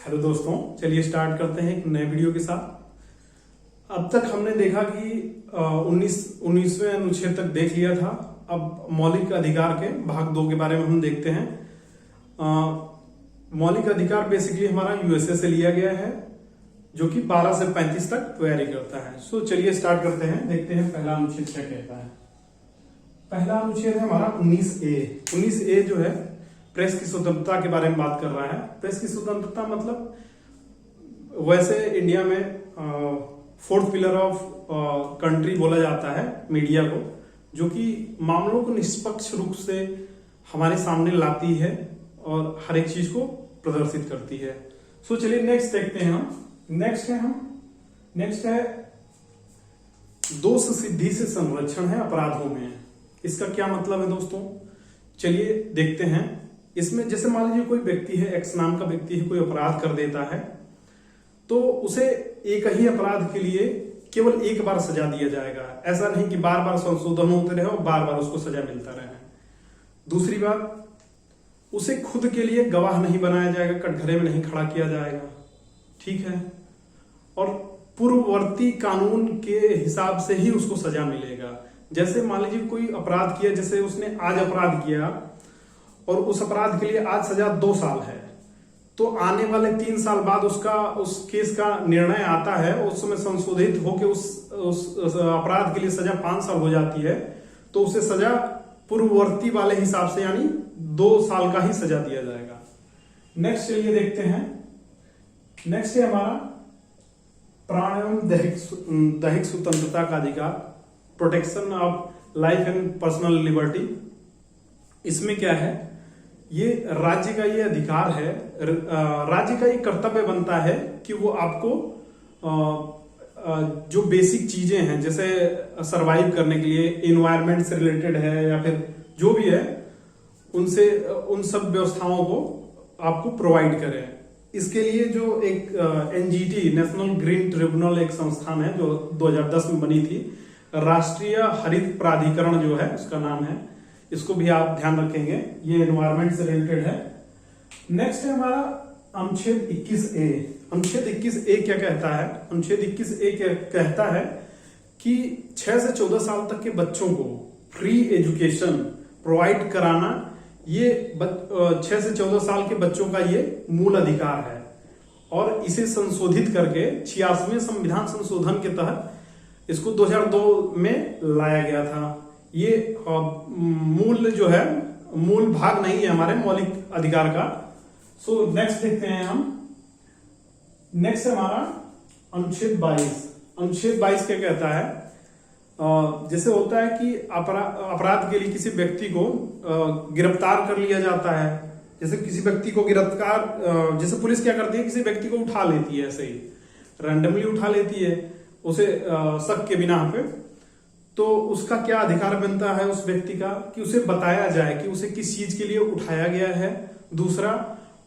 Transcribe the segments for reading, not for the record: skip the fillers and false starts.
Hello दोस्तों, चलिए start करते हैं एक नए वीडियो के साथ। अब तक हमने देखा कि 19वें अनुच्छेद तक देख लिया था। अब मौलिक अधिकार के भाग 2 के बारे में हम देखते हैं। मौलिक अधिकार बेसिकली हमारा यूएसए से लिया गया है, जो कि 12 से 35 तक तैयारी करता है। सो चलिए स्टार्ट करते हैं, देखते हैं पहला अनुच्छेद क्या कहता है। पहला अनुच्छेद है हमारा 19A। 19A जो है प्रेस की स्वतंत्रता के बारे में बात कर रहा है। प्रेस की स्वतंत्रता मतलब वैसे इंडिया में 4th पिलर ऑफ कंट्री बोला जाता है मीडिया को, जो कि मामलों को निष्पक्ष रूप से हमारे सामने लाती है और हर एक चीज को प्रदर्शित करती है। सो चलिए नेक्स्ट देखते हैं हम। नेक्स्ट है दोष सिद्धि से संरक्षण है अपराधों में। इसका क्या मतलब है दोस्तों, चलिए देखते हैं। इसमें जैसे मान लीजिए कोई व्यक्ति है, एक्स नाम का व्यक्ति है, कोई अपराध कर देता है, तो उसे एक ही अपराध के लिए केवल एक बार सजा दिया जाएगा। ऐसा नहीं कि बार बार संशोधन होते रहे और बार बार उसको सजा मिलता रहे। दूसरी बात, उसे खुद के लिए गवाह नहीं बनाया जाएगा, कटघरे में नहीं खड़ा किया जाएगा, ठीक है। और पूर्ववर्ती कानून के हिसाब से ही उसको सजा मिलेगा। जैसे मान लीजिए कोई अपराध किया, जैसे उसने आज अपराध किया और उस अपराध के लिए आज सजा 2 साल है, तो आने वाले 3 साल बाद उस केस का निर्णय आता है, उस समय संशोधित होकर उस अपराध के लिए सजा 5 साल हो जाती है, तो उसे सजा पूर्ववर्ती वाले हिसाब से यानी 2 साल का ही सजा दिया जाएगा। नेक्स्ट चलिए देखते हैं। नेक्स्ट है हमारा प्राण एवं दैहिक स्वतंत्रता का अधिकार, protection of life and personal liberty. इसमें क्या है, ये राज्य का ये अधिकार है, राज्य का ये कर्तव्य बनता है कि वो आपको जो बेसिक चीजें हैं, जैसे सरवाइव करने के लिए एनवायरनमेंट से रिलेटेड है या फिर जो भी है, उन सब व्यवस्थाओं को आपको प्रोवाइड करें। इसके लिए जो एक एनजीटी नेशनल ग्रीन ट्रिब्यूनल एक संस्थान है जो 2010 में बनी थी, राष्ट्रीय हरित प्राधिकरण जो है उसका नाम है, इसको भी आप ध्यान रखेंगे, ये एनवायरनमेंट से रिलेटेड है। नेक्स्ट है हमारा अनुच्छेद 21A। अनुच्छेद 21A क्या कहता है? अनुच्छेद 21A क्या कहता है कि 6 से 14 साल तक के बच्चों को फ्री एजुकेशन प्रोवाइड कराना, ये 6 से 14 साल के बच्चों का ये मूल अधिकार है। और इसे संशोधित करके 86वें संविधान संशोधन के तहत इसको 2002 में लाया गया था। ये मूल जो है, मूल भाग नहीं है हमारे मौलिक अधिकार का। सो नेक्स्ट देखते हैं हम। नेक्स्ट है हमारा अनुच्छेद 22। अनुच्छेद 22 क्या कहता है? जैसे होता है कि अपराध के लिए किसी व्यक्ति को गिरफ्तार कर लिया जाता है। जैसे किसी व्यक्ति को गिरफ्तार, जैसे पुलिस क्या करती है, किसी व्यक्ति को उठा लेती है, ऐसे ही रैंडमली उठा लेती है उसे शक के बिना पे, तो उसका क्या अधिकार बनता है उस व्यक्ति का कि उसे बताया जाए कि उसे किस चीज के लिए उठाया गया है। दूसरा,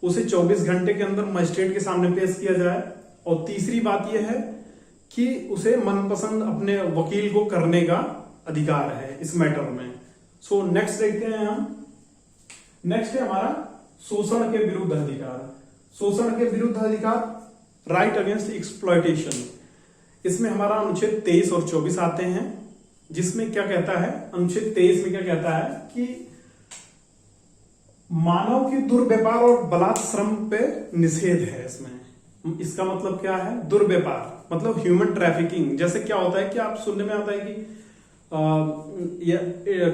उसे 24 घंटे के अंदर मजिस्ट्रेट के सामने पेश किया जाए। और तीसरी बात यह है कि उसे मनपसंद अपने वकील को करने का अधिकार है इस मैटर में। सो नेक्स्ट देखते हैं हम। नेक्स्ट है हमारा शोषण के विरुद्ध अधिकार। शोषण के विरुद्ध अधिकार, राइट अगेंस्ट एक्सप्लॉयटेशन। इसमें हमारा अनुच्छेद 23 और 24 आते हैं, जिसमें क्या कहता है, अनुच्छेद 23 में क्या कहता है कि मानव के दुर्व्यवहार और बलात् श्रम पे निषेध है। इसमें इसका मतलब क्या है? दुर्व्यवहार मतलब ह्यूमन ट्रैफिकिंग। जैसे क्या होता है कि आप सुनने में आता है कि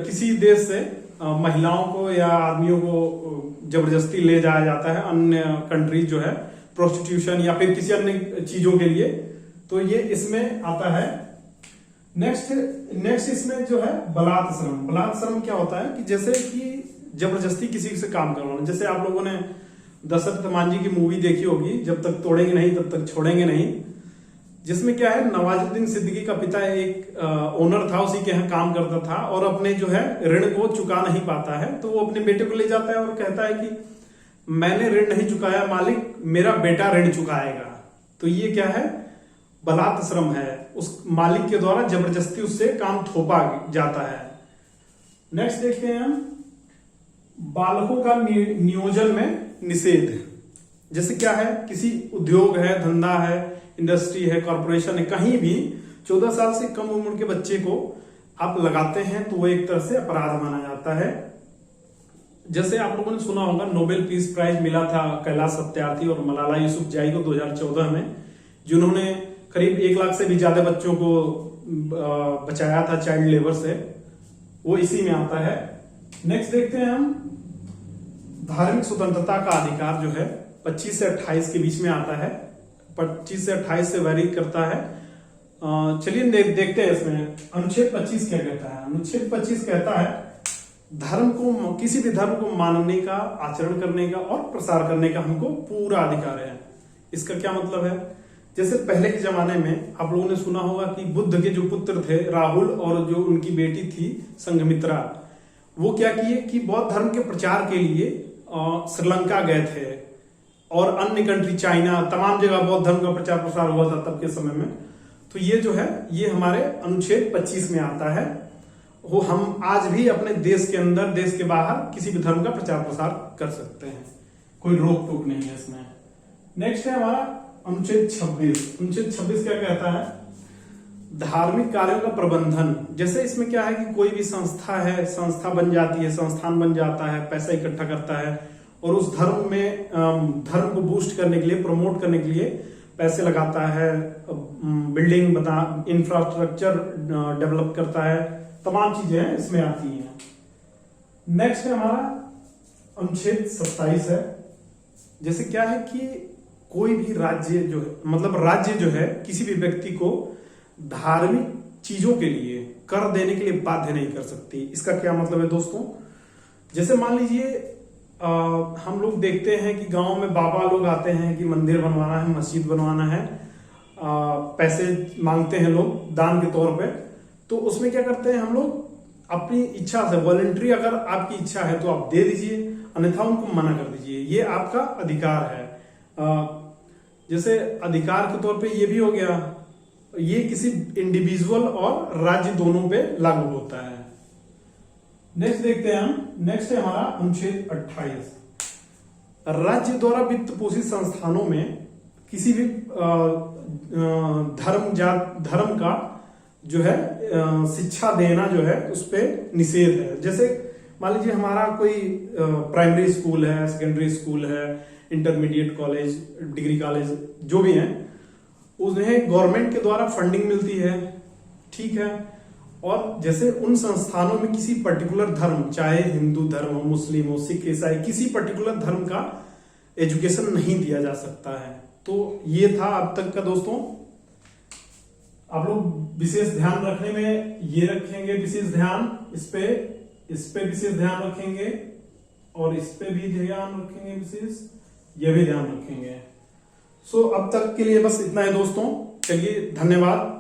किसी देश से महिलाओं को या आदमियों को जबरदस्ती ले जाया जाता है अन्य कंट्रीज जो है, प्रोस्टिट्यूशन या फिर किसी अन्य चीजों के लिए, तो ये इसमें आता है। नेक्स्ट इसमें जो है बलात् श्रम। बलात् श्रम क्या होता है कि जैसे कि जबरदस्ती किसी से काम करवाना। जैसे आप लोगों ने दशरथ मांझी की मूवी देखी होगी, जब तक तोड़ेंगे नहीं तब तक छोड़ेंगे नहीं, जिसमें क्या है, नवाजुद्दीन सिद्दीकी का पिता एक ओनर था, उसी के यहाँ काम करता था और अपने जो है ऋण को चुका नहीं पाता है, तो वो अपने बेटे को ले जाता है और कहता है कि मैंने ऋण नहीं चुकाया मालिक, मेरा बेटा ऋण चुकाएगा। तो ये क्या है? बलात् श्रम है, उस मालिक के द्वारा जबरदस्ती उससे काम थोपा जाता है। नेक्स्ट देखते हैं हम, बालकों का नियोजन में निषेध। जैसे क्या है, किसी उद्योग है, धंधा है, इंडस्ट्री है, कॉरपोरेशन है, कहीं भी 14 साल से कम उम्र के बच्चे को आप लगाते हैं तो वो एक तरह से अपराध माना जाता है। जैसे आप लोगों ने सुना होगा, नोबेल पीस प्राइज मिला था कैलाश सत्यार्थी और मलाला यूसुफजई को 2014 में, जिन्होंने करीब 1 लाख से भी ज्यादा बच्चों को बचाया था चाइल्ड लेबर से, वो इसी में आता है। नेक्स्ट देखते हैं हम, धार्मिक स्वतंत्रता का अधिकार जो है 25 से 28 के बीच में आता है, 25 से 28 से वैरी करता है। चलिए देखते हैं इसमें अनुच्छेद 25 क्या कहता है। अनुच्छेद 25 कहता है धर्म को, किसी भी धर्म को मानने का, आचरण करने का और प्रसार करने का हमको पूरा अधिकार है। इसका क्या मतलब है, जैसे पहले के जमाने में आप लोगों ने सुना होगा कि बुद्ध के जो पुत्र थे राहुल और जो उनकी बेटी थी संघमित्रा, वो क्या किए कि बौद्ध धर्म के प्रचार के लिए श्रीलंका गए थे और अन्य कंट्री, चाइना, तमाम जगह बौद्ध धर्म का प्रचार प्रसार हुआ था तब के समय में। तो ये जो है ये हमारे अनुच्छेद 25 में आता है। वो हम आज भी अपने देश के अंदर, देश के बाहर किसी भी धर्म का प्रचार प्रसार कर सकते हैं, कोई रोक टोक नहीं है इसमें। नेक्स्ट है हमारा अनुच्छेद 26। अनुच्छेद 26 क्या कहता है, धार्मिक कार्यों का प्रबंधन। जैसे इसमें क्या है कि कोई भी संस्था है, संस्था बन जाती है, संस्थान बन जाता है, पैसा इकट्ठा करता है और उस धर्म में धर्म को बूस्ट करने के लिए, प्रमोट करने के लिए पैसे लगाता है, बिल्डिंग बना, इंफ्रास्ट्रक्चर डेवलप करता है, तमाम चीजें इसमें आती हैं। नेक्स्ट है हमारा अनुच्छेद 27 है। जैसे क्या है कि कोई भी राज्य जो है, मतलब राज्य जो है किसी भी व्यक्ति को धार्मिक चीजों के लिए कर देने के लिए बाध्य नहीं कर सकती। इसका क्या मतलब है दोस्तों, जैसे मान लीजिए हम लोग देखते हैं कि गांव में बाबा लोग आते हैं कि मंदिर बनवाना है, मस्जिद बनवाना है, पैसे मांगते हैं लोग दान के तौर पे। तो उसमें क्या करते हैं हम लोग अपनी इच्छा से, वॉलंटरी अगर आपकी इच्छा है तो आप दे दीजिए, अन्यथा उनको मना कर दीजिए, ये आपका अधिकार है। जैसे अधिकार के तौर पे ये भी हो गया, ये किसी इंडिविजुअल और राज्य दोनों पे लागू होता है। नेक्स्ट देखते हैं हम, नेक्स्ट है हमारा अनुच्छेद 28। राज्य द्वारा वित्त पोषित संस्थानों में किसी भी धर्म का जो है शिक्षा देना जो है उस पर निषेध है। जैसे मान लीजिए हमारा कोई प्राइमरी स्कूल है, सेकेंडरी स्कूल है, इंटरमीडिएट कॉलेज, डिग्री कॉलेज जो भी है, उन्हें गवर्नमेंट के द्वारा फंडिंग मिलती है, ठीक है। और जैसे उन संस्थानों में किसी पर्टिकुलर धर्म, चाहे हिंदू धर्म हो, मुस्लिम हो, सिख, ईसाई, किसी पर्टिकुलर धर्म का एजुकेशन नहीं दिया जा सकता है। तो ये था अब तक का दोस्तों। आप लोग विशेष ध्यान रखने में ये रखेंगे, विशेष ध्यान इस पे विशेष ध्यान रखेंगे और इस पे भी ध्यान रखेंगे, विशेष ये भी ध्यान रखेंगे। सो अब तक के लिए बस इतना है दोस्तों। चलिए, धन्यवाद।